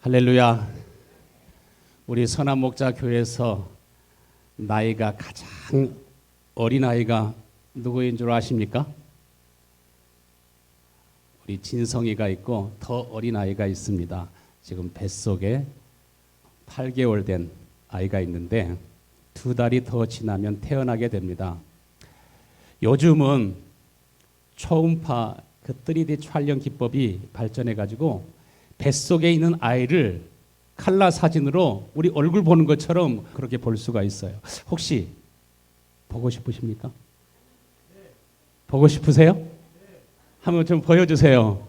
할렐루야. 우리 선한목자교회에서 나이가 가장 어린 아이가 누구인 줄 아십니까? 우리 진성이가 있고 더 어린 아이가 있습니다. 지금 뱃속에 8개월 된 아이가 있는데 2달이 더 지나면 태어나게 됩니다. 요즘은 초음파 그 3D 촬영 기법이 발전해 가지고 뱃속에 있는 아이를 칼라 사진으로 우리 얼굴 보는 것처럼 그렇게 볼 수가 있어요. 혹시 보고 싶으십니까? 보고 싶으세요? 한번 좀 보여주세요.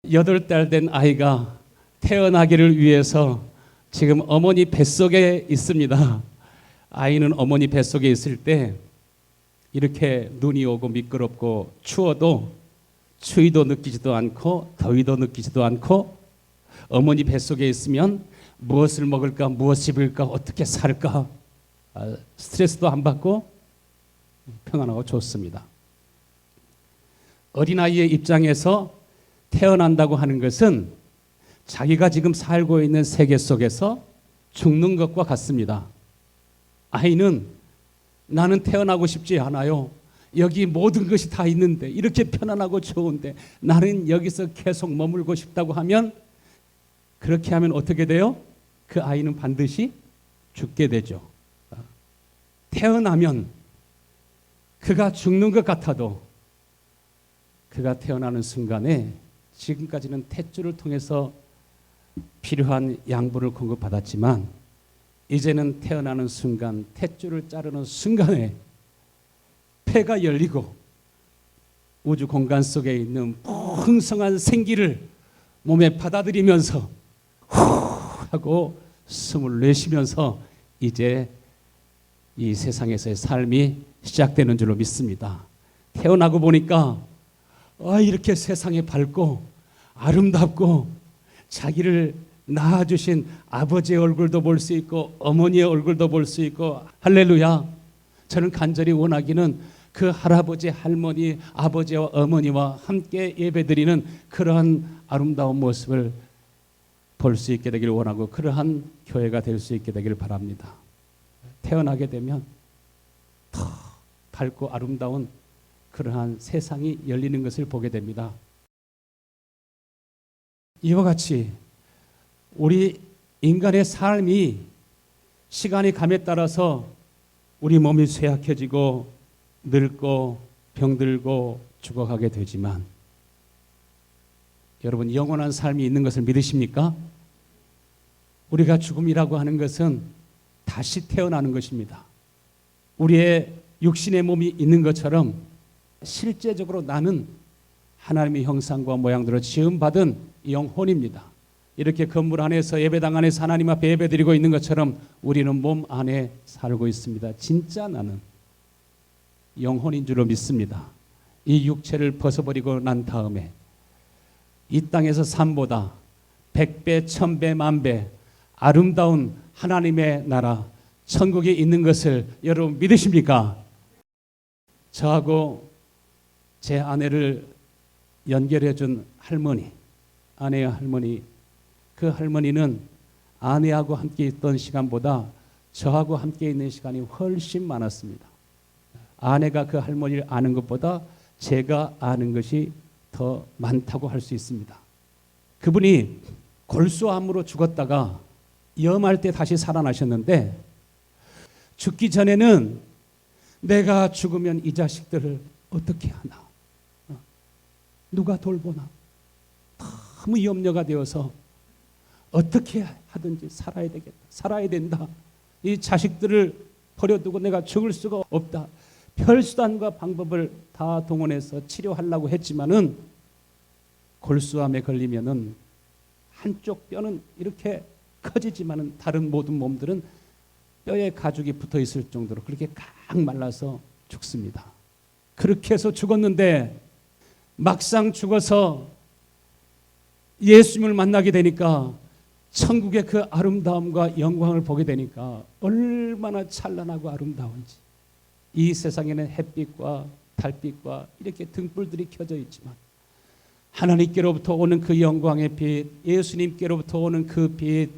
8달 된 아이가 태어나기를 위해서 지금 어머니 뱃속에 있습니다. 아이는 어머니 뱃속에 있을 때 이렇게 눈이 오고 미끄럽고 추워도 추위도 느끼지도 않고 더위도 느끼지도 않고 어머니 뱃속에 있으면 무엇을 먹을까, 무엇을 입을까, 어떻게 살까 스트레스도 안 받고 평안하고 좋습니다. 어린아이의 입장에서 태어난다고 하는 것은 자기가 지금 살고 있는 세계 속에서 죽는 것과 같습니다. 아이는 나는 태어나고 싶지 않아요. 여기 모든 것이 다 있는데 이렇게 편안하고 좋은데 나는 여기서 계속 머물고 싶다고 하면 그렇게 하면 어떻게 돼요? 그 아이는 반드시 죽게 되죠. 태어나면 그가 죽는 것 같아도 그가 태어나는 순간에 지금까지는 탯줄을 통해서 필요한 양분을 공급받았지만 이제는 태어나는 순간 탯줄을 자르는 순간에 폐가 열리고 우주 공간 속에 있는 풍성한 생기를 몸에 받아들이면서 후 하고 숨을 내쉬면서 이제 이 세상에서의 삶이 시작되는 줄로 믿습니다. 태어나고 보니까 이렇게 세상에 밝고 아름답고 자기를 낳아주신 아버지의 얼굴도 볼 수 있고 어머니의 얼굴도 볼 수 있고 할렐루야. 저는 간절히 원하기는 그 할아버지, 할머니, 아버지와 어머니와 함께 예배드리는 그러한 아름다운 모습을 볼 수 있게 되기를 원하고 그러한 교회가 될 수 있게 되기를 바랍니다. 태어나게 되면 더 밝고 아름다운 그러한 세상이 열리는 것을 보게 됩니다. 이와 같이 우리 인간의 삶이 시간이 감에 따라서 우리 몸이 쇠약해지고 늙고 병들고 죽어가게 되지만 여러분 영원한 삶이 있는 것을 믿으십니까? 우리가 죽음이라고 하는 것은 다시 태어나는 것입니다. 우리의 육신의 몸이 있는 것처럼 실제적으로 나는 하나님의 형상과 모양대로 지음받은 영혼입니다. 이렇게 건물 안에서 예배당 안에서 하나님 앞에 예배드리고 있는 것처럼 우리는 몸 안에 살고 있습니다. 진짜 나는 영혼인 줄로 믿습니다. 이 육체를 벗어버리고 난 다음에 이 땅에서 삶보다 100배, 1000배, 10,000배 아름다운 하나님의 나라 천국에 있는 것을 여러분 믿으십니까? 저하고 제 아내를 연결해 준 할머니, 아내의 할머니, 그 할머니는 아내하고 함께 있던 시간보다 저하고 함께 있는 시간이 훨씬 많았습니다. 아내가 그 할머니를 아는 것보다 제가 아는 것이 더 많다고 할 수 있습니다. 그분이 골수암으로 죽었다가 염할 때 다시 살아나셨는데 죽기 전에는 내가 죽으면 이 자식들을 어떻게 하나? 누가 돌보나? 너무 염려가 되어서 어떻게 하든지 살아야 되겠다. 살아야 된다. 이 자식들을 버려두고 내가 죽을 수가 없다. 별수단과 방법을 다 동원해서 치료하려고 했지만은 골수암에 걸리면은 한쪽 뼈는 이렇게 커지지만은 다른 모든 몸들은 뼈에 가죽이 붙어 있을 정도로 그렇게 꽉 말라서 죽습니다. 그렇게 해서 죽었는데 막상 죽어서 예수님을 만나게 되니까 천국의 그 아름다움과 영광을 보게 되니까 얼마나 찬란하고 아름다운지. 이 세상에는 햇빛과 달빛과 이렇게 등불들이 켜져 있지만 하나님께로부터 오는 그 영광의 빛, 예수님께로부터 오는 그 빛,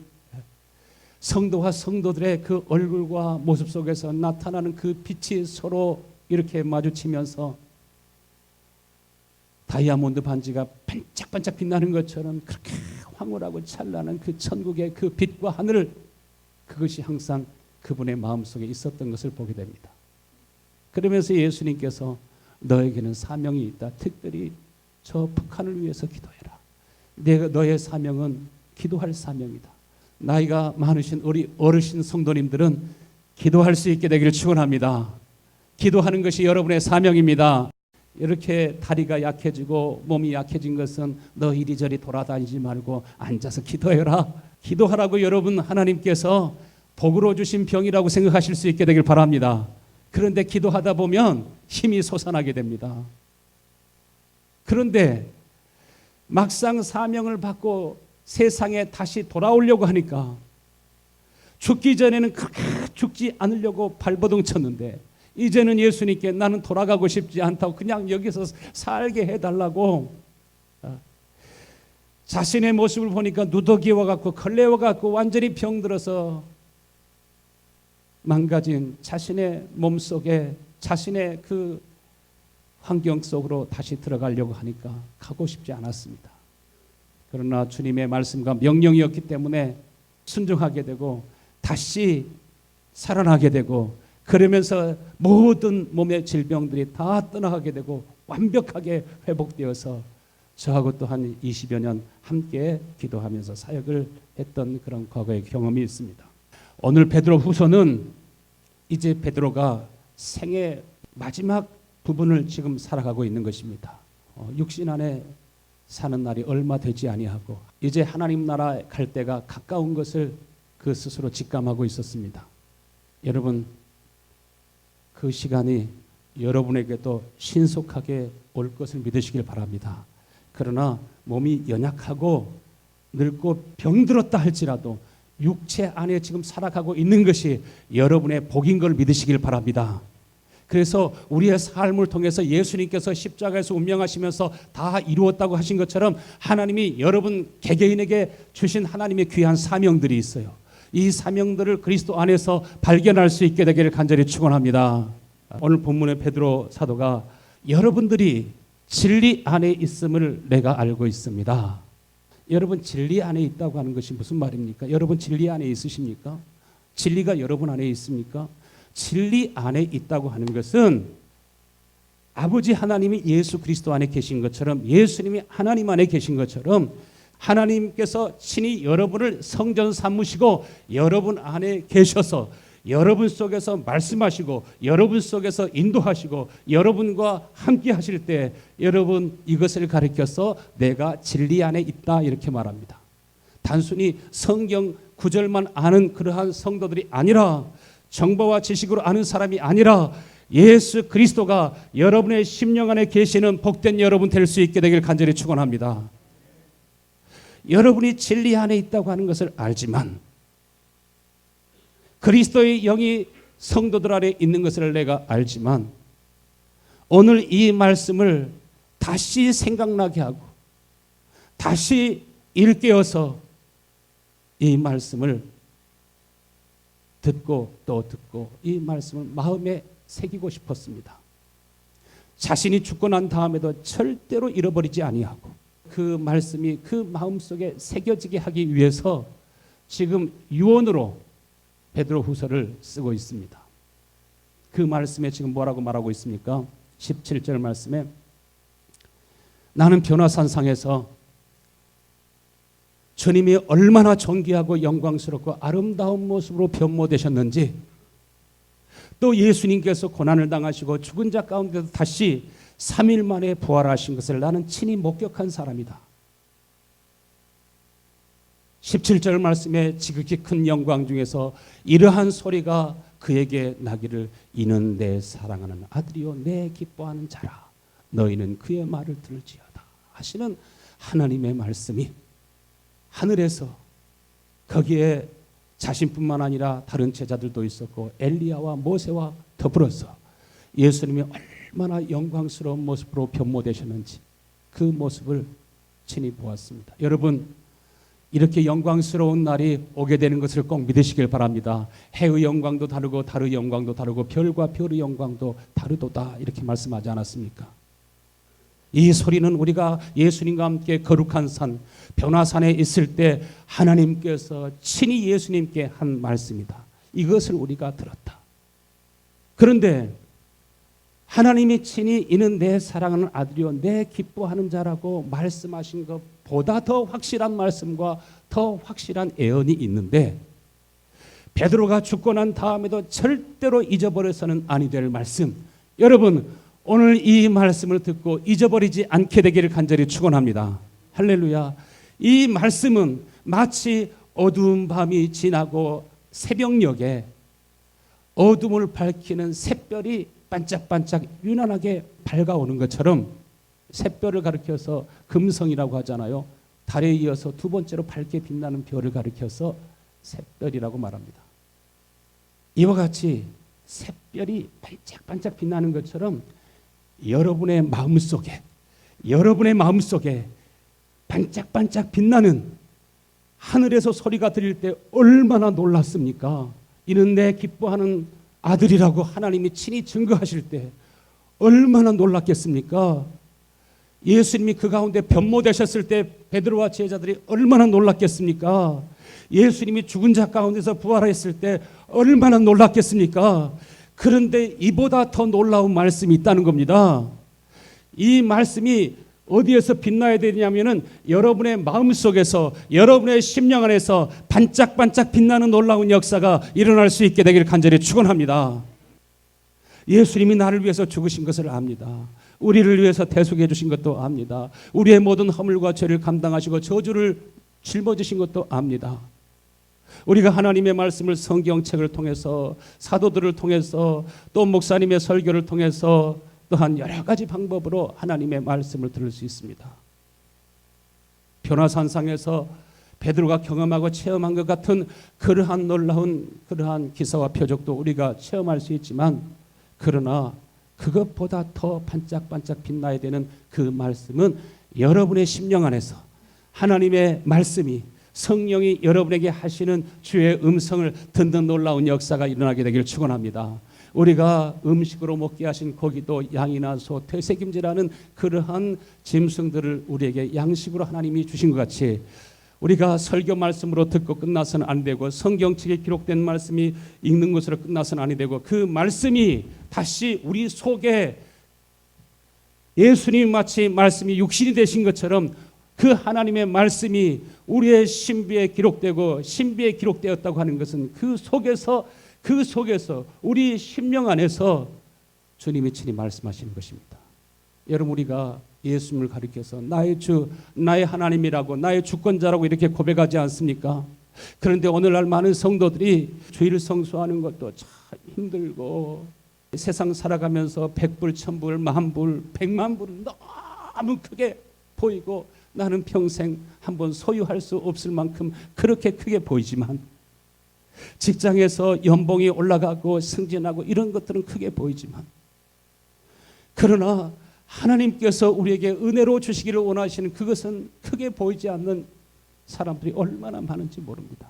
성도와 성도들의 그 얼굴과 모습 속에서 나타나는 그 빛이 서로 이렇게 마주치면서 다이아몬드 반지가 반짝반짝 빛나는 것처럼 그렇게 황홀하고 찬란한 그 천국의 그 빛과 하늘, 그것이 항상 그분의 마음속에 있었던 것을 보게 됩니다. 그러면서 예수님께서 너에게는 사명이 있다. 특별히 저 북한을 위해서 기도해라. 너의 사명은 기도할 사명이다. 나이가 많으신 우리 어르신 성도님들은 기도할 수 있게 되기를 축원합니다. 기도하는 것이 여러분의 사명입니다. 이렇게 다리가 약해지고 몸이 약해진 것은 너 이리저리 돌아다니지 말고 앉아서 기도해라. 기도하라고 여러분 하나님께서 복으로 주신 병이라고 생각하실 수 있게 되길 바랍니다. 그런데 기도하다 보면 힘이 솟아나게 됩니다. 그런데 막상 사명을 받고 세상에 다시 돌아오려고 하니까 죽기 전에는 그렇게 죽지 않으려고 발버둥 쳤는데 이제는 예수님께 나는 돌아가고 싶지 않다고 그냥 여기서 살게 해달라고 자신의 모습을 보니까 누더기와 같고 걸레와 같고 완전히 병들어서 망가진 자신의 몸속에 자신의 그 환경 속으로 다시 들어가려고 하니까 가고 싶지 않았습니다. 그러나 주님의 말씀과 명령이었기 때문에 순종하게 되고 다시 살아나게 되고 그러면서 모든 몸의 질병들이 다 떠나가게 되고 완벽하게 회복되어서 저하고 또 한 20여 년 함께 기도하면서 사역을 했던 그런 과거의 경험이 있습니다. 오늘 베드로 후서는 이제 베드로가 생의 마지막 부분을 지금 살아가고 있는 것입니다. 육신 안에 사는 날이 얼마 되지 아니하고 이제 하나님 나라에 갈 때가 가까운 것을 그 스스로 직감하고 있었습니다. 여러분, 그 시간이 여러분에게도 신속하게 올 것을 믿으시길 바랍니다. 그러나 몸이 연약하고 늙고 병들었다 할지라도 육체 안에 지금 살아가고 있는 것이 여러분의 복인 걸 믿으시길 바랍니다. 그래서 우리의 삶을 통해서 예수님께서 십자가에서 운명하시면서 다 이루었다고 하신 것처럼 하나님이 여러분 개개인에게 주신 하나님의 귀한 사명들이 있어요. 이 사명들을 그리스도 안에서 발견할 수 있게 되기를 간절히 축원합니다. 오늘 본문의 베드로 사도가 여러분들이 진리 안에 있음을 내가 알고 있습니다. 여러분 진리 안에 있다고 하는 것이 무슨 말입니까? 여러분 진리 안에 있으십니까? 진리가 여러분 안에 있습니까? 진리 안에 있다고 하는 것은 아버지 하나님이 예수 그리스도 안에 계신 것처럼 예수님이 하나님 안에 계신 것처럼 하나님께서 친히 여러분을 성전 삼으시고 여러분 안에 계셔서 여러분 속에서 말씀하시고 여러분 속에서 인도하시고 여러분과 함께 하실 때 여러분 이것을 가리켜서 내가 진리 안에 있다 이렇게 말합니다. 단순히 성경 구절만 아는 그러한 성도들이 아니라 정보와 지식으로 아는 사람이 아니라 예수 그리스도가 여러분의 심령 안에 계시는 복된 여러분 될 수 있게 되길 간절히 축원합니다. 여러분이 진리 안에 있다고 하는 것을 알지만 그리스도의 영이 성도들 안에 있는 것을 내가 알지만 오늘 이 말씀을 다시 생각나게 하고 다시 일깨워서 이 말씀을 듣고 또 듣고 이 말씀을 마음에 새기고 싶었습니다. 자신이 죽고 난 다음에도 절대로 잃어버리지 아니하고 그 말씀이 그 마음속에 새겨지게 하기 위해서 지금 유언으로 베드로 후서를 쓰고 있습니다. 그 말씀에 지금 뭐라고 말하고 있습니까? 17절 말씀에 나는 변화산상에서 주님이 얼마나 존귀하고 영광스럽고 아름다운 모습으로 변모되셨는지 또 예수님께서 고난을 당하시고 죽은 자 가운데서 다시 3일 만에 부활하신 것을 나는 친히 목격한 사람이다. 17절 말씀에 지극히 큰 영광 중에서 이러한 소리가 그에게 나기를 이는 내 사랑하는 아들이요 내 기뻐하는 자라 너희는 그의 말을 들을지어다 하시는 하나님의 말씀이 하늘에서 거기에 자신뿐만 아니라 다른 제자들도 있었고 엘리야와 모세와 더불어서 예수님이 얼마나 영광스러운 모습으로 변모되셨는지 그 모습을 친히 보았습니다. 여러분, 이렇게 영광스러운 날이 오게 되는 것을 꼭 믿으시길 바랍니다. 해의 영광도 다르고 달의 영광도 다르고 별과 별의 영광도 다르도다, 이렇게 말씀하지 않았습니까? 이 소리는 우리가 예수님과 함께 거룩한 산 변화산에 있을 때 하나님께서 친히 예수님께 한 말씀이다. 이것을 우리가 들었다. 그런데 하나님이 친히 이는 내 사랑하는 아들이요 내 기뻐하는 자라고 말씀하신 것보다 더 확실한 말씀과 더 확실한 예언이 있는데, 베드로가 죽고 난 다음에도 절대로 잊어버려서는 아니 될 말씀, 여러분 오늘 이 말씀을 듣고 잊어버리지 않게 되기를 간절히 축원합니다. 할렐루야. 이 말씀은 마치 어두운 밤이 지나고 새벽녘에 어둠을 밝히는 샛별이 반짝반짝 유난하게 밝아오는 것처럼, 샛별을 가리켜서 금성이라고 하잖아요. 달에 이어서 두 번째로 밝게 빛나는 별을 가리켜서 샛별이라고 말합니다. 이와 같이 샛별이 반짝반짝 빛나는 것처럼 여러분의 마음속에 반짝반짝 빛나는 하늘에서 소리가 들릴 때 얼마나 놀랐습니까? 이는 내 기뻐하는 아들이라고 하나님이 친히 증거하실 때 얼마나 놀랐겠습니까? 예수님이 그 가운데 변모되셨을 때 베드로와 제자들이 얼마나 놀랐겠습니까? 예수님이 죽은 자 가운데서 부활했을 때 얼마나 놀랐겠습니까? 그런데 이보다 더 놀라운 말씀이 있다는 겁니다. 이 말씀이 어디에서 빛나야 되냐면은 여러분의 마음속에서, 여러분의 심령 안에서 반짝반짝 빛나는 놀라운 역사가 일어날 수 있게 되기를 간절히 축원합니다. 예수님이 나를 위해서 죽으신 것을 압니다. 우리를 위해서 대속해 주신 것도 압니다. 우리의 모든 허물과 죄를 감당하시고 저주를 짊어지신 것도 압니다. 우리가 하나님의 말씀을 성경책을 통해서, 사도들을 통해서, 또 목사님의 설교를 통해서, 또한 여러 가지 방법으로 하나님의 말씀을 들을 수 있습니다. 변화산상에서 베드로가 경험하고 체험한 것 같은 그러한 놀라운 그러한 기사와 표적도 우리가 체험할 수 있지만, 그러나 그것보다 더 반짝반짝 빛나야 되는 그 말씀은 여러분의 심령 안에서 하나님의 말씀이, 성령이 여러분에게 하시는 주의 음성을 듣는 놀라운 역사가 일어나게 되기를 축원합니다. 우리가 음식으로 먹게 하신 고기도 양이나 소, 되새김질하는 그러한 짐승들을 우리에게 양식으로 하나님이 주신 것 같이, 우리가 설교 말씀으로 듣고 끝나서는 안 되고, 성경책에 기록된 말씀이 읽는 것으로 끝나서는 아니 되고, 그 말씀이 다시 우리 속에 예수님 마치 말씀이 육신이 되신 것처럼 그 하나님의 말씀이 우리의 신비에 기록되고, 신비에 기록되었다고 하는 것은 그 속에서 우리 심령 안에서 주님이 친히 말씀하시는 것입니다. 여러분, 우리가 예수님을 가리켜서 나의 주, 나의 하나님이라고, 나의 주권자라고 이렇게 고백하지 않습니까? 그런데 오늘날 많은 성도들이 주일 성수하는 것도 참 힘들고, 세상 살아가면서 100불, 1000불, 10,000불, 100,000불은 너무 크게 보이고, 나는 평생 한번 소유할 수 없을 만큼 그렇게 크게 보이지만, 직장에서 연봉이 올라가고 승진하고 이런 것들은 크게 보이지만, 그러나 하나님께서 우리에게 은혜로 주시기를 원하시는 그것은 크게 보이지 않는 사람들이 얼마나 많은지 모릅니다.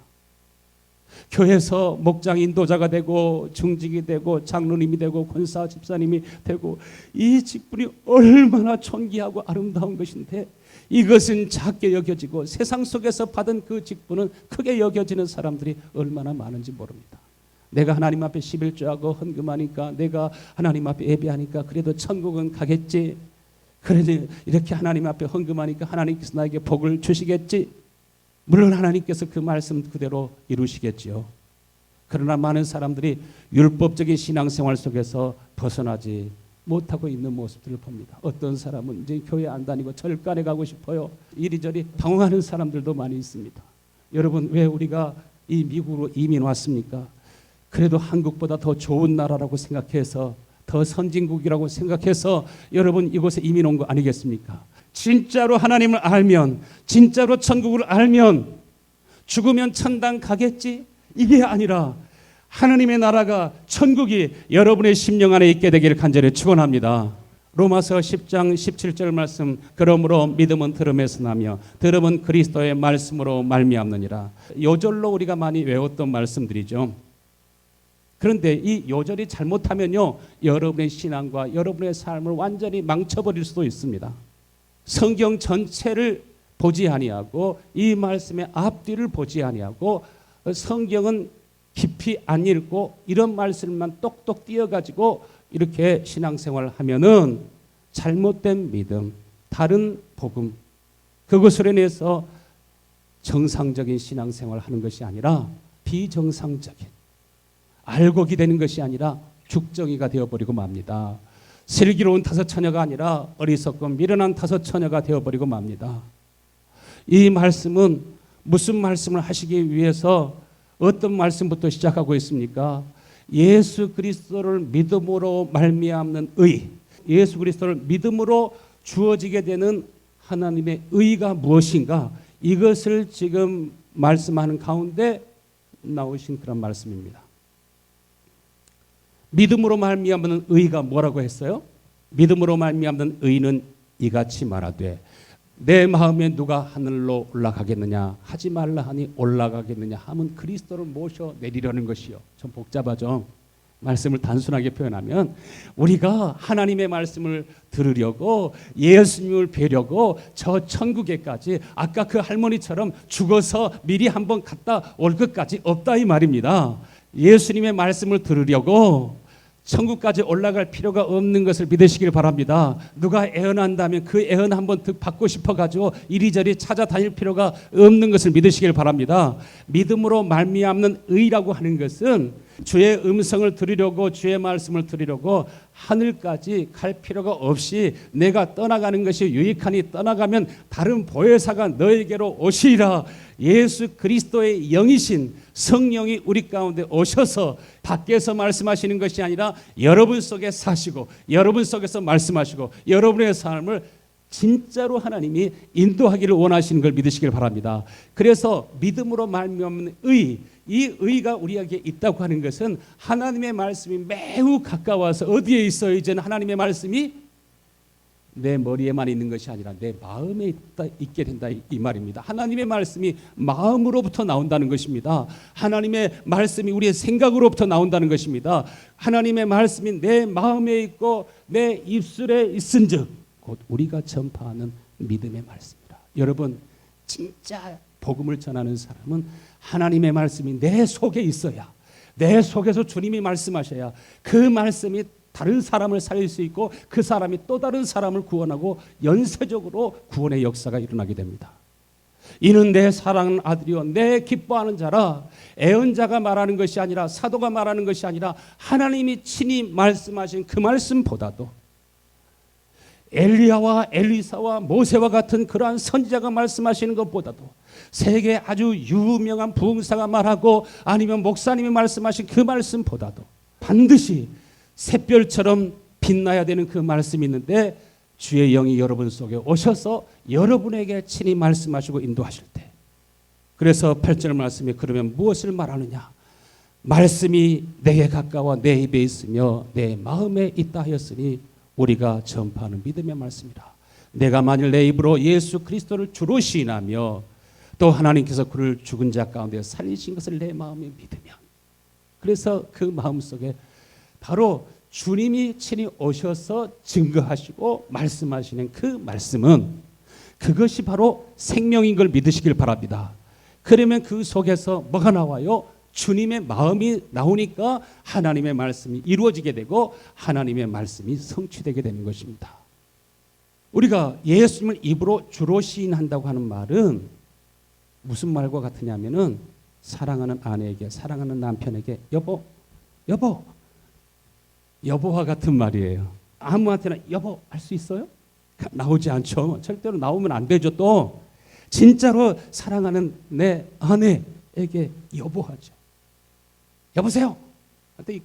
교회에서 목장 인도자가 되고 중직이 되고 장로님이 되고 권사 집사님이 되고, 이 직분이 얼마나 존귀하고 아름다운 것인데 이것은 작게 여겨지고, 세상 속에서 받은 그 직분은 크게 여겨지는 사람들이 얼마나 많은지 모릅니다. 내가 하나님 앞에 11조하고 헌금하니까, 내가 하나님 앞에 예배하니까 그래도 천국은 가겠지, 그래도 이렇게 하나님 앞에 헌금하니까 하나님께서 나에게 복을 주시겠지, 물론 하나님께서 그 말씀 그대로 이루시겠지요. 그러나 많은 사람들이 율법적인 신앙생활 속에서 벗어나지 못하고 있는 모습들을 봅니다. 어떤 사람은 이제 교회 안 다니고 절간에 가고 싶어요. 이리저리 당황하는 사람들도 많이 있습니다. 여러분, 왜 우리가 이 미국으로 이민 왔습니까? 그래도 한국보다 더 좋은 나라라고 생각해서, 더 선진국이라고 생각해서 여러분 이곳에 이민 온 거 아니겠습니까? 진짜로 하나님을 알면, 진짜로 천국을 알면 죽으면 천당 가겠지? 이게 아니라 하나님의 나라가, 천국이 여러분의 심령 안에 있게 되기를 간절히 축원합니다. 로마서 10장 17절 말씀, 그러므로 믿음은 들음에서 나며 들음은 그리스도의 말씀으로 말미암느니라. 요절로 우리가 많이 외웠던 말씀들이죠. 그런데 이 요절이 잘못하면요, 여러분의 신앙과 여러분의 삶을 완전히 망쳐버릴 수도 있습니다. 성경 전체를 보지 아니하고 이 말씀의 앞뒤를 보지 아니하고 성경은 깊이 안 읽고 이런 말씀만 똑똑 띄어가지고 이렇게 신앙생활을 하면은 잘못된 믿음, 다른 복음, 그것으로 인해서 정상적인 신앙생활을 하는 것이 아니라 비정상적인, 알곡이 되는 것이 아니라 죽정이가 되어버리고 맙니다. 슬기로운 다섯 처녀가 아니라 어리석고 미련한 다섯 처녀가 되어버리고 맙니다. 이 말씀은 무슨 말씀을 하시기 위해서 어떤 말씀부터 시작하고 있습니까? 예수 그리스도를 믿음으로 말미암는 의, 예수 그리스도를 믿음으로 주어지게 되는 하나님의 의가 무엇인가, 이것을 지금 말씀하는 가운데 나오신 그런 말씀입니다. 믿음으로 말미암는 의가 뭐라고 했어요? 믿음으로 말미암는 의는 이같이 말하되 내 마음에 누가 하늘로 올라가겠느냐 하지 말라 하니 올라가겠느냐 하면 그리스도를 모셔 내리려는 것이요. 좀 복잡하죠. 말씀을 단순하게 표현하면 우리가 하나님의 말씀을 들으려고 예수님을 뵈려고 저 천국에까지 아까 그 할머니처럼 죽어서 미리 한번 갔다 올 것까지 없다 이 말입니다. 예수님의 말씀을 들으려고 천국까지 올라갈 필요가 없는 것을 믿으시길 바랍니다. 누가 애언한다면 그 애언 한번 받고 싶어가지고 이리저리 찾아다닐 필요가 없는 것을 믿으시길 바랍니다. 믿음으로 말미암는 의라고 하는 것은 주의 음성을 들으려고, 주의 말씀을 들으려고 하늘까지 갈 필요가 없이 내가 떠나가는 것이 유익하니 떠나가면 다른 보혜사가 너에게로 오시리라. 예수 그리스도의 영이신 성령이 우리 가운데 오셔서 밖에서 말씀하시는 것이 아니라 여러분 속에 사시고 여러분 속에서 말씀하시고 여러분의 삶을 진짜로 하나님이 인도하기를 원하시는 걸 믿으시길 바랍니다. 그래서 믿음으로 말미암는 의, 이 의가 우리에게 있다고 하는 것은 하나님의 말씀이 매우 가까워서 어디에 있어요? 이제는 하나님의 말씀이 내 머리에만 있는 것이 아니라 내 마음에 있게 된다 이 말입니다. 하나님의 말씀이 마음으로부터 나온다는 것입니다. 하나님의 말씀이 우리의 생각으로부터 나온다는 것입니다. 하나님의 말씀이 내 마음에 있고 내 입술에 있은즉 곧 우리가 전파하는 믿음의 말씀이라. 여러분, 진짜 복음을 전하는 사람은 하나님의 말씀이 내 속에 있어야, 내 속에서 주님이 말씀하셔야 그 말씀이 다른 사람을 살릴 수 있고 그 사람이 또 다른 사람을 구원하고 연쇄적으로 구원의 역사가 일어나게 됩니다. 이는 내 사랑하는 아들이요 내 기뻐하는 자라. 애언자가 말하는 것이 아니라, 사도가 말하는 것이 아니라 하나님이 친히 말씀하신 그 말씀보다도 엘리야와 엘리사와 모세와 같은 그러한 선지자가 말씀하시는 것보다도 세계 아주 유명한 부흥사가 말하고 아니면 목사님이 말씀하신 그 말씀보다도 반드시 샛별처럼 빛나야 되는 그 말씀이 있는데 주의 영이 여러분 속에 오셔서 여러분에게 친히 말씀하시고 인도하실 때, 그래서 8절 말씀에 그러면 무엇을 말하느냐? 말씀이 내게 가까워 내 입에 있으며 내 마음에 있다 하였으니 우리가 전파하는 믿음의 말씀이라. 내가 만일 내 입으로 예수 그리스도를 주로 시인하며 또 하나님께서 그를 죽은 자 가운데 살리신 것을 내 마음에 믿으면, 그래서 그 마음속에 바로 주님이 친히 오셔서 증거하시고 말씀하시는 그 말씀은 그것이 바로 생명인 걸 믿으시길 바랍니다. 그러면 그 속에서 뭐가 나와요? 주님의 마음이 나오니까 하나님의 말씀이 이루어지게 되고 하나님의 말씀이 성취되게 되는 것입니다. 우리가 예수님을 입으로 주로 시인한다고 하는 말은 무슨 말과 같으냐면은 사랑하는 아내에게, 사랑하는 남편에게 여보, 여보, 여보와 같은 말이에요. 아무한테나 여보 할 수 있어요? 나오지 않죠. 절대로 나오면 안 되죠. 또 진짜로 사랑하는 내 아내에게 여보하죠. 여보세요.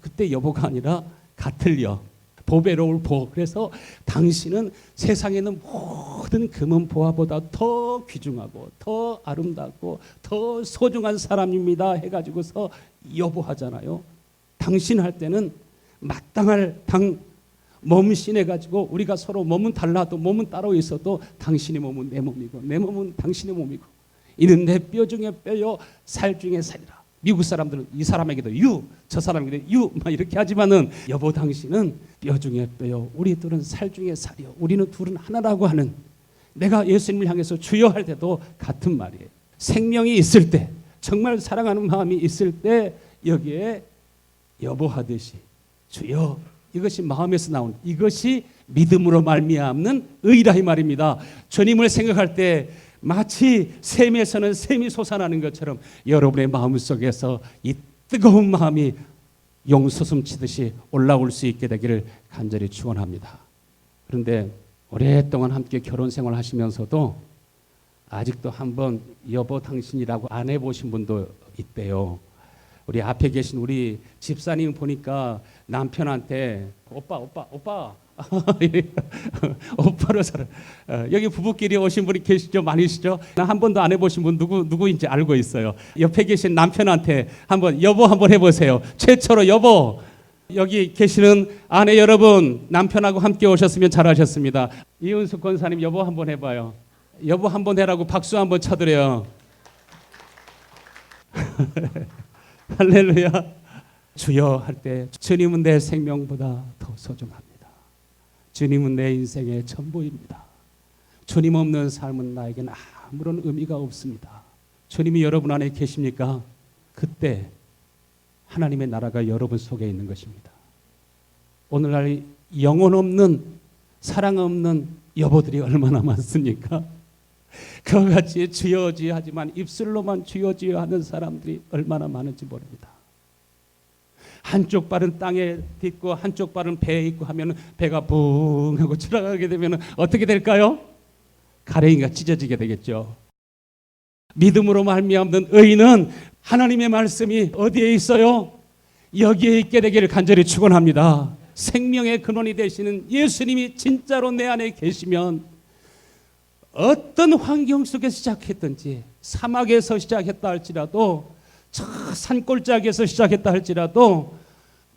그때 여보가 아니라 같을 여, 보배로울 보. 그래서 당신은 세상에 있는 모든 금은 보화보다 더 귀중하고 더 아름답고 더 소중한 사람입니다 해가지고서 여보하잖아요. 당신 할 때는 마땅할 몸신해 가지고 우리가 서로 몸은 달라도 몸은 따로 있어도 당신의 몸은 내 몸이고 내 몸은 당신의 몸이고 이는 내 뼈 중에 뼈요 살 중에 살이라. 미국 사람들은 이 사람에게도 유, 저 사람에게도 유 막 이렇게 하지만은 여보 당신은 뼈 중에 뼈요 우리 둘은 살 중에 살이요 우리는 둘은 하나라고 하는, 내가 예수님을 향해서 주여 할 때도 같은 말이에요. 생명이 있을 때, 정말 사랑하는 마음이 있을 때 여기에 여보하듯이 주여, 이것이 마음에서 나오는, 이것이 믿음으로 말미암는 의라 이 말입니다. 주님을 생각할 때 마치 샘에서는 샘이 솟아나는 것처럼 여러분의 마음속에서 이 뜨거운 마음이 용솟음치듯이 올라올 수 있게 되기를 간절히 축원합니다. 그런데 오랫동안 함께 결혼 생활 하시면서도 아직도 한번 여보 당신이라고 안 해보신 분도 있대요. 우리 앞에 계신 우리 집사님 보니까 남편한테 오빠 오빠로 살아. 여기 부부끼리 오신 분이 계시죠? 많으시죠? 한 번도 안 해보신 분 누구인지 알고 있어요. 옆에 계신 남편한테 한번 여보 한번 해보세요. 최초로 여보. 여기 계시는 아내 여러분, 남편하고 함께 오셨으면 잘하셨습니다. 이은숙 권사님 여보 한번 해봐요. 여보 한번 해라고 박수 한번 쳐드려요. 할렐루야. 주여 할 때 주님은 내 생명보다 더 소중합니다. 주님은 내 인생의 전부입니다. 주님 없는 삶은 나에게는 아무런 의미가 없습니다. 주님이 여러분 안에 계십니까? 그때 하나님의 나라가 여러분 속에 있는 것입니다. 오늘날 영혼 없는, 사랑 없는 여보들이 얼마나 많습니까? 그와 같이 주여 주여 하지만 입술로만 주여 주여 하는 사람들이 얼마나 많은지 모릅니다. 한쪽 발은 땅에 딛고 한쪽 발은 배에 있고 하면 배가 붕 하고 지나가게 되면 어떻게 될까요? 가래인가 찢어지게 되겠죠. 믿음으로 말미암는 의인은 하나님의 말씀이 어디에 있어요? 여기에 있게 되기를 간절히 축원합니다. 생명의 근원이 되시는 예수님이 진짜로 내 안에 계시면 어떤 환경 속에서 시작했든지, 사막에서 시작했다 할지라도, 저 산골짜기에서 시작했다 할지라도,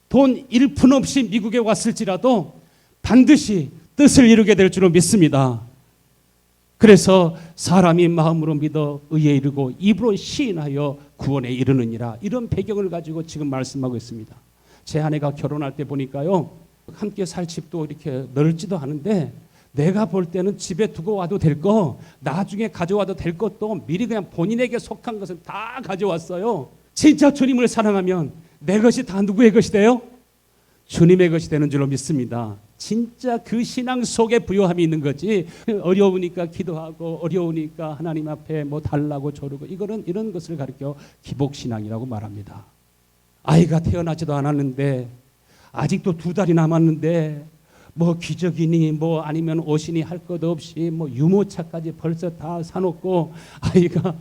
돈 1푼 없이 미국에 왔을지라도 반드시 뜻을 이루게 될 줄로 믿습니다. 그래서 사람이 마음으로 믿어 의에 이르고 입으로 시인하여 구원에 이르느니라, 이런 배경을 가지고 지금 말씀하고 있습니다. 제 아내가 결혼할 때 보니까요, 함께 살 집도 이렇게 넓지도 않은데 내가 볼 때는 집에 두고 와도 될 거, 나중에 가져와도 될 것도 미리 그냥 본인에게 속한 것을 다 가져왔어요. 진짜 주님을 사랑하면 내 것이 다 누구의 것이 돼요? 주님의 것이 되는 줄로 믿습니다. 진짜 그 신앙 속에 부요함이 있는 거지, 어려우니까 기도하고 어려우니까 하나님 앞에 뭐 달라고 조르고, 이거는 이런 것을 가리켜 기복신앙이라고 말합니다. 아이가 태어나지도 않았는데, 아직도 2달이 남았는데 뭐 기저귀니 뭐 아니면 옷이니 할 것 없이 뭐 유모차까지 벌써 다 사놓고 아이가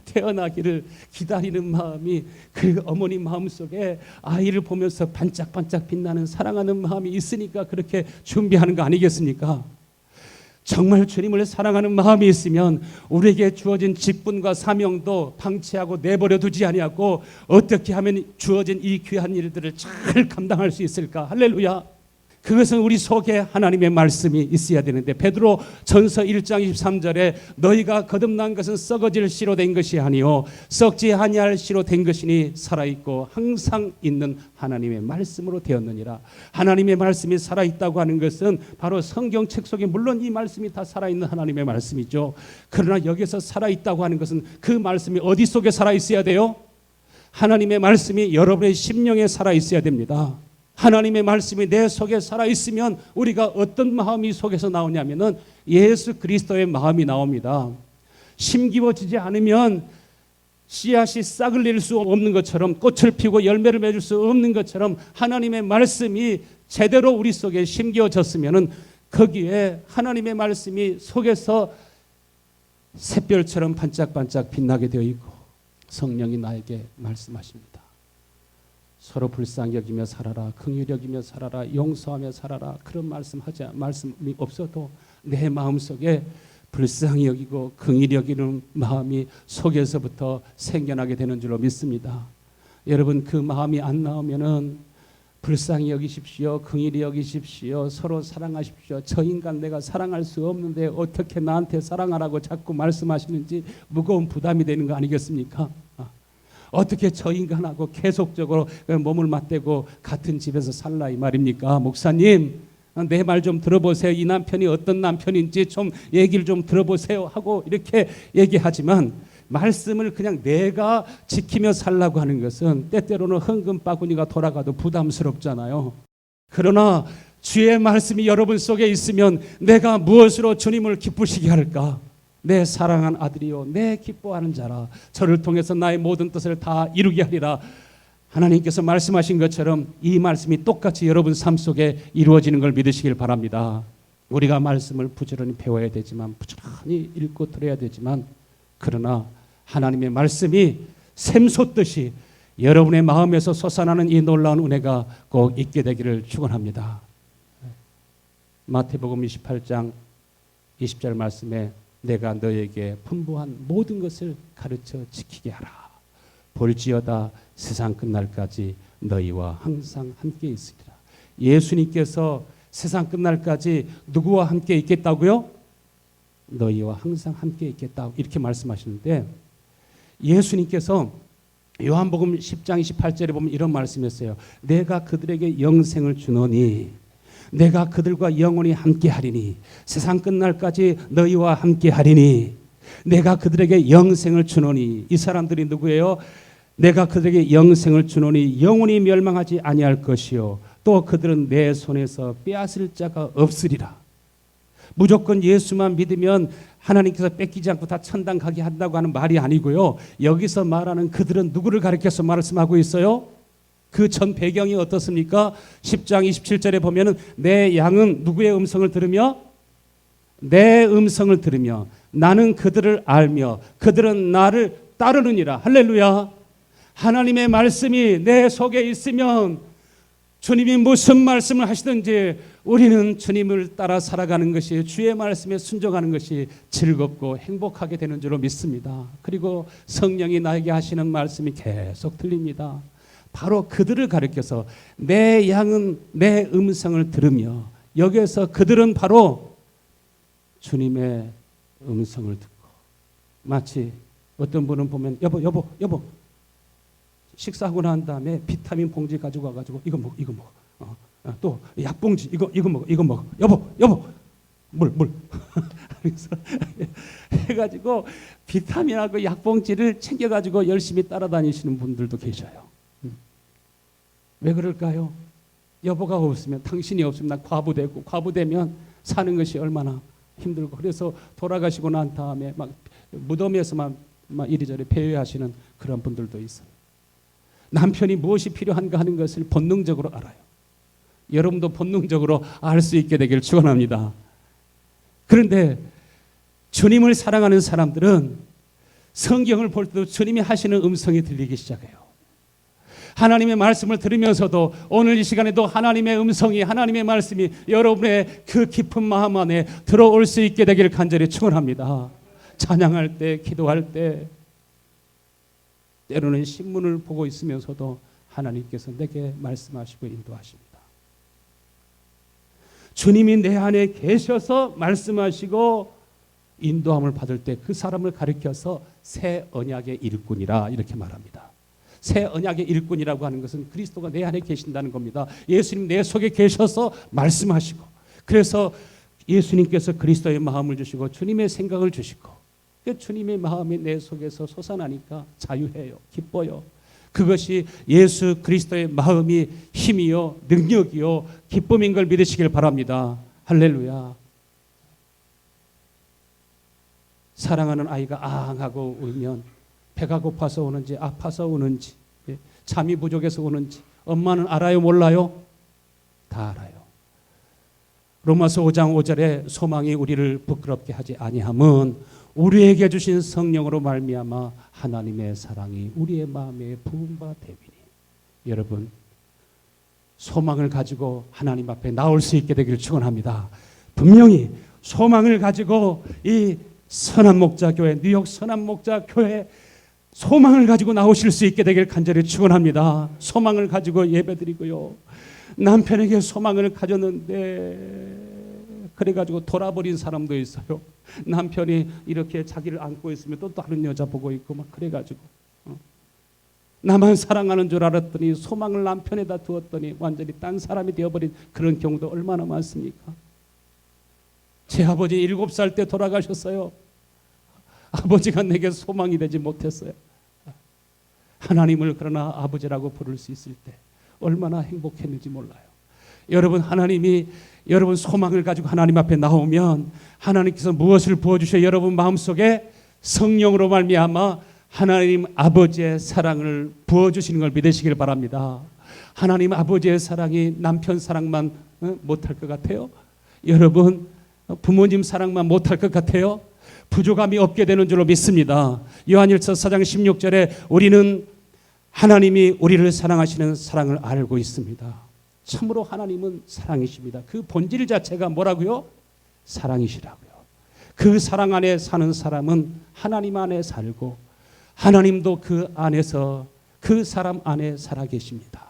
태어나기를 기다리는 마음이, 그 어머니 마음속에 아이를 보면서 반짝반짝 빛나는 사랑하는 마음이 있으니까 그렇게 준비하는 거 아니겠습니까? 정말 주님을 사랑하는 마음이 있으면 우리에게 주어진 직분과 사명도 방치하고 내버려 두지 아니하고 어떻게 하면 주어진 이 귀한 일들을 잘 감당할 수 있을까? 할렐루야. 그것은 우리 속에 하나님의 말씀이 있어야 되는데, 베드로 전서 1장 23절에 너희가 거듭난 것은 썩어질 씨로 된 것이 아니요 썩지 아니할 씨로 된 것이니 살아있고 항상 있는 하나님의 말씀으로 되었느니라. 하나님의 말씀이 살아있다고 하는 것은 바로 성경책 속에, 물론 이 말씀이 다 살아있는 하나님의 말씀이죠. 그러나 여기서 살아있다고 하는 것은 그 말씀이 어디 속에 살아있어야 돼요? 하나님의 말씀이 여러분의 심령에 살아있어야 됩니다. 하나님의 말씀이 내 속에 살아있으면 우리가 어떤 마음이 속에서 나오냐면은 예수 그리스도의 마음이 나옵니다. 심기워지지 않으면 씨앗이 싹을 낼 수 없는 것처럼, 꽃을 피우고 열매를 맺을 수 없는 것처럼 하나님의 말씀이 제대로 우리 속에 심겨졌으면은 거기에 하나님의 말씀이 속에서 샛별처럼 반짝반짝 빛나게 되어 있고, 성령이 나에게 말씀하십니다. 서로 불쌍히 여기며 살아라, 긍휼히 여기며 살아라, 용서하며 살아라. 그런 말씀이 없어도 내 마음속에 불쌍히 여기고 긍휼히 여기는 마음이 속에서부터 생겨나게 되는 줄로 믿습니다. 여러분, 그 마음이 안 나오면은 불쌍히 여기십시오. 긍휼히 여기십시오. 서로 사랑하십시오. 저 인간 내가 사랑할 수 없는데 어떻게 나한테 사랑하라고 자꾸 말씀하시는지 무거운 부담이 되는 거 아니겠습니까? 어떻게 저 인간하고 계속적으로 몸을 맞대고 같은 집에서 살라 이 말입니까? 목사님, 내 말 좀 들어보세요. 이 남편이 어떤 남편인지 좀 얘기를 좀 들어보세요 하고 이렇게 얘기하지만 말씀을 그냥 내가 지키며 살라고 하는 것은 때때로는 흥금 바구니가 돌아가도 부담스럽잖아요. 그러나 주의 말씀이 여러분 속에 있으면 내가 무엇으로 주님을 기쁘시게 할까? 내 사랑한 아들이요 내 기뻐하는 자라 저를 통해서 나의 모든 뜻을 다 이루게 하리라. 하나님께서 말씀하신 것처럼 이 말씀이 똑같이 여러분 삶 속에 이루어지는 걸 믿으시길 바랍니다. 우리가 말씀을 부지런히 배워야 되지만 부지런히 읽고 들어야 되지만 그러나 하나님의 말씀이 샘솟듯이 여러분의 마음에서 솟아나는 이 놀라운 은혜가 꼭 있게 되기를 축원합니다. 마태복음 28장 20절 말씀에 내가 너에게 분부한 모든 것을 가르쳐 지키게 하라. 볼지어다 세상 끝날까지 너희와 항상 함께 있으리라. 예수님께서 세상 끝날까지 누구와 함께 있겠다고요? 너희와 항상 함께 있겠다 이렇게 말씀하시는데 예수님께서 요한복음 10장 28절에 보면 이런 말씀이었어요. 내가 그들에게 영생을 주노니 내가 그들과 영원히 함께 하리니 세상 끝날까지 너희와 함께 하리니 내가 그들에게 영생을 주노니 이 사람들이 누구예요? 내가 그들에게 영생을 주노니 영원히 멸망하지 아니할 것이요 또 그들은 내 손에서 빼앗을 자가 없으리라. 무조건 예수만 믿으면 하나님께서 뺏기지 않고 다 천당 가게 한다고 하는 말이 아니고요. 여기서 말하는 그들은 누구를 가리켜서 말씀하고 있어요? 그 전 배경이 어떻습니까? 10장 27절에 보면은 내 양은 누구의 음성을 들으며 내 음성을 들으며 나는 그들을 알며 그들은 나를 따르느니라. 할렐루야. 하나님의 말씀이 내 속에 있으면 주님이 무슨 말씀을 하시든지 우리는 주님을 따라 살아가는 것이 주의 말씀에 순종하는 것이 즐겁고 행복하게 되는 줄로 믿습니다. 그리고 성령이 나에게 하시는 말씀이 계속 들립니다. 바로 그들을 가리켜서 내 양은 내 음성을 들으며 여기에서 그들은 바로 주님의 음성을 듣고 마치 어떤 분은 보면 여보 식사하고 난 다음에 비타민 봉지 가지고 와가지고 이거 먹어 또 약봉지 이거 먹어 여보 물 그래서 해가지고 비타민하고 약봉지를 챙겨가지고 열심히 따라다니시는 분들도 계셔요. 왜 그럴까요? 여보가 없으면 당신이 없으면 나 과부되고 과부되면 사는 것이 얼마나 힘들고 그래서 돌아가시고 난 다음에 막 무덤에서만 막 이리저리 배회하시는 그런 분들도 있어요. 남편이 무엇이 필요한가 하는 것을 본능적으로 알아요. 여러분도 본능적으로 알 수 있게 되기를 축원합니다. 그런데 주님을 사랑하는 사람들은 성경을 볼 때도 주님이 하시는 음성이 들리기 시작해요. 하나님의 말씀을 들으면서도 오늘 이 시간에도 하나님의 음성이 하나님의 말씀이 여러분의 그 깊은 마음 안에 들어올 수 있게 되기를 간절히 축원합니다. 찬양할 때 기도할 때 때로는 신문을 보고 있으면서도 하나님께서 내게 말씀하시고 인도하십니다. 주님이 내 안에 계셔서 말씀하시고 인도함을 받을 때 그 사람을 가리켜서 새 언약의 일꾼이라 이렇게 말합니다. 새 언약의 일꾼이라고 하는 것은 그리스도가 내 안에 계신다는 겁니다. 예수님 내 속에 계셔서 말씀하시고 그래서 예수님께서 그리스도의 마음을 주시고 주님의 생각을 주시고 주님의 마음이 내 속에서 솟아나니까 자유해요. 기뻐요. 그것이 예수 그리스도의 마음이 힘이요 능력이요 기쁨인 걸 믿으시길 바랍니다. 할렐루야. 사랑하는 아이가 앙하고 울면 배가 고파서 우는지 아파서 우는지 잠이 부족해서 우는지 엄마는 알아요 몰라요? 다 알아요. 로마서 5장 5절에 소망이 우리를 부끄럽게 하지 아니함은 우리에게 주신 성령으로 말미암아 하나님의 사랑이 우리의 마음에 부은 바 되리니. 여러분 소망을 가지고 하나님 앞에 나올 수 있게 되기를 축원합니다. 분명히 소망을 가지고 이 선한목자교회 뉴욕 선한목자교회 소망을 가지고 나오실 수 있게 되기를 간절히 축원합니다. 소망을 가지고 예배드리고요. 남편에게 소망을 가졌는데 그래가지고 돌아버린 사람도 있어요. 남편이 이렇게 자기를 안고 있으면 또 다른 여자 보고 있고 막 그래가지고 나만 사랑하는 줄 알았더니 소망을 남편에다 두었더니 완전히 딴 사람이 되어버린 그런 경우도 얼마나 많습니까? 제 아버지 7살 때 돌아가셨어요. 아버지가 내게 소망이 되지 못했어요. 하나님을 그러나 아버지라고 부를 수 있을 때 얼마나 행복했는지 몰라요. 여러분, 하나님이 여러분 소망을 가지고 하나님 앞에 나오면 하나님께서 무엇을 부어주셔? 여러분 마음속에 성령으로 말미암아 하나님 아버지의 사랑을 부어주시는 걸 믿으시길 바랍니다. 하나님 아버지의 사랑이 남편 사랑만 못할 것 같아요? 여러분 부모님 사랑만 못할 것 같아요? 부족함이 없게 되는 줄로 믿습니다. 요한일서 4장 16절에 우리는 하나님이 우리를 사랑하시는 사랑을 알고 있습니다. 참으로 하나님은 사랑이십니다. 그 본질 자체가 뭐라고요? 사랑이시라고요. 그 사랑 안에 사는 사람은 하나님 안에 살고 하나님도 그 안에서 그 사람 안에 살아계십니다.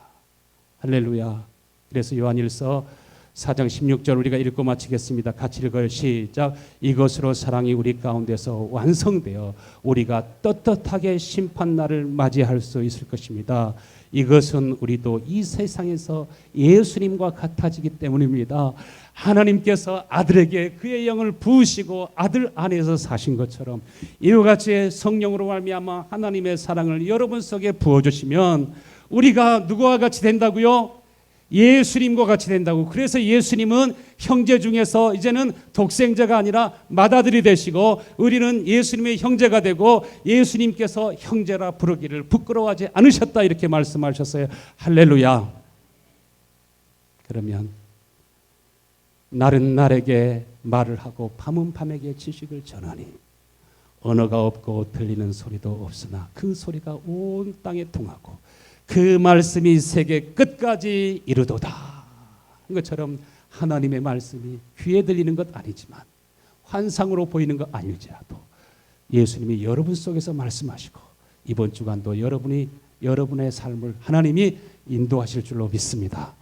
할렐루야. 그래서 요한일서 4장 16절 우리가 읽고 마치겠습니다. 같이 읽어요. 시작. 이것으로 사랑이 우리 가운데서 완성되어 우리가 떳떳하게 심판날을 맞이할 수 있을 것입니다. 이것은 우리도 이 세상에서 예수님과 같아지기 때문입니다. 하나님께서 아들에게 그의 영을 부으시고 아들 안에서 사신 것처럼 이와 같이 성령으로 말미암아 하나님의 사랑을 여러분 속에 부어주시면 우리가 누구와 같이 된다고요? 예수님과 같이 된다고. 그래서 예수님은 형제 중에서 이제는 독생자가 아니라 맏아들이 되시고 우리는 예수님의 형제가 되고 예수님께서 형제라 부르기를 부끄러워하지 않으셨다 이렇게 말씀하셨어요. 할렐루야. 그러면 날은 날에게 말을 하고 밤은 밤에게 지식을 전하니 언어가 없고 들리는 소리도 없으나 그 소리가 온 땅에 통하고 그 말씀이 세계 끝까지 이르도다. 이것처럼 하나님의 말씀이 귀에 들리는 것 아니지만 환상으로 보이는 것 아닐지라도 예수님이 여러분 속에서 말씀하시고 이번 주간도 여러분의 삶을 하나님이 인도하실 줄로 믿습니다.